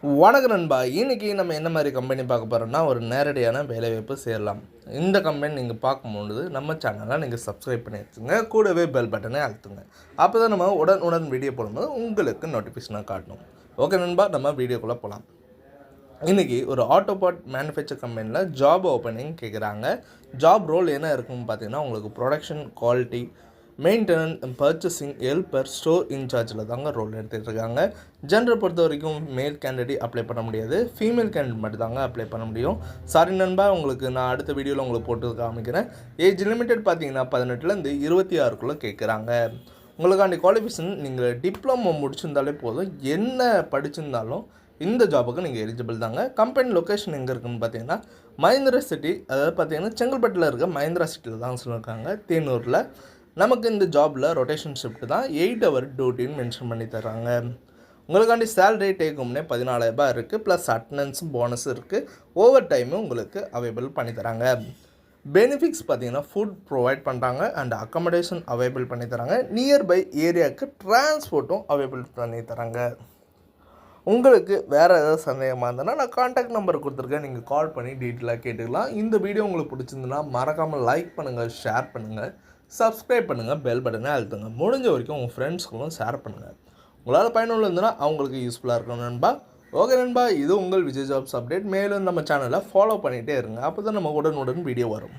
வணக்கம் நண்பா. இன்றைக்கி நம்ம என்ன மாதிரி கம்பெனி பார்க்க போகிறோம்னா, ஒரு நேரடியான வேலைவாய்ப்பு சேரலாம். இந்த கம்பெனி நீங்கள் பார்க்கும்போது நம்ம சேனலை நீங்கள் சப்ஸ்கிரைப் பண்ணி வச்சுங்க, கூடவே பெல் பட்டனை அழுத்துங்க. அப்போ தான் நம்ம உடன் வீடியோ போடும்போது உங்களுக்கு நோட்டிஃபிகேஷனாக காட்டணும். ஓகே நண்பா, நம்ம வீடியோக்குள்ளே போகலாம். இன்றைக்கி ஒரு ஆட்டோ பார்ட் மேனுஃபேக்சர் கம்பெனியில் ஜாப் ஓப்பனிங் கேட்குறாங்க. ஜாப் ரோல் என்ன இருக்குன்னு பார்த்தீங்கன்னா, உங்களுக்கு production, quality, maintenance, purchasing, helper, store இன்சார்ஜில் தாங்க ரோல் எடுத்துகிட்ருக்காங்க. ஜெண்டரை பொறுத்த வரைக்கும் மேல் கேண்டிடேட் அப்ளை பண்ண முடியாது, ஃபீமேல் கேண்டிடேட் மட்டும் தாங்க அப்ளை பண்ண முடியும். சாரி நண்பா, உங்களுக்கு நான் அடுத்த வீடியோவில் உங்களுக்கு போட்டு காமிக்கிறேன். ஏஜ் லிமிட்டட் பார்த்தீங்கன்னா 18லேருந்து 26க்குள்ளே கேட்குறாங்க. உங்களுக்காண்டி குவாலிஃபிகேஷன் நீங்கள் டிப்ளமோ முடிச்சிருந்தாலே போதும், என்ன படிச்சிருந்தாலும் இந்த ஜாபுக்கு நீங்கள் எலிஜிபிள் தாங்க. கம்பெனி லொக்கேஷன் எங்கே இருக்குதுன்னு பார்த்தீங்கன்னா மஹிந்திரா சிட்டி, அதாவது பார்த்தீங்கன்னா செங்கல்பட்டில் இருக்க மஹிந்திரா சிட்டியில் தான் சொல்லியிருக்காங்க, தேனூரில். நமக்கு இந்த ஜாபில் ரொட்டேஷன் ஷிஃப்ட் தான், 8 ஹவர் டியூட்டின்னு மென்ஷன் பண்ணி தராங்க. உங்களுக்காண்டி சேலரி டேக் ஹோம்னே 14,000 இருக்குது, ப்ளஸ் அட்டனன்ஸும் போனஸ் இருக்குது, ஓவர் டைமும் உங்களுக்கு அவைலபிள் பண்ணி தராங்க. பெனிஃபிட்ஸ் பார்த்தீங்கன்னா ஃபுட் ப்ரொவைட் பண்ணுறாங்க அண்ட் அக்காமடேஷன் அவைலபிள் பண்ணி தராங்க. நியர்பை ஏரியாவுக்கு டிரான்ஸ்போர்ட்டும் அவைலபிள் பண்ணி தராங்க. உங்களுக்கு வேறு ஏதாவது சந்தேகமாக இருந்ததுன்னா நான் கான்டாக்ட் நம்பர் கொடுத்துருக்கேன், நீங்கள் கால் பண்ணி டீட்டெயிலாக கேட்டுக்கலாம். இந்த வீடியோ உங்களுக்கு பிடிச்சிருந்துன்னா மறக்காமல் லைக் பண்ணுங்கள், ஷேர் பண்ணுங்கள், சப்ஸ்கிரைப் பண்ணுங்கள், பெல் பட்டனை அழுத்துங்க. முடிஞ்ச வரைக்கும் உங்கள் ஃப்ரெண்ட்ஸ்களும் ஷேர் பண்ணுங்கள். உங்களால் பயனுள்ள இருந்ததுன்னா அவங்களுக்கு யூஸ்ஃபுல்லாக இருக்கும் நண்பா. ஓகே நண்பா, இது உங்கள் விஜய் ஜாப்ஸ் அப்டேட். மேலும் நம்ம சேனலை ஃபாலோ பண்ணிகிட்டே இருங்க, அப்போ தான் நம்ம உடனுடன் வீடியோ வரும்.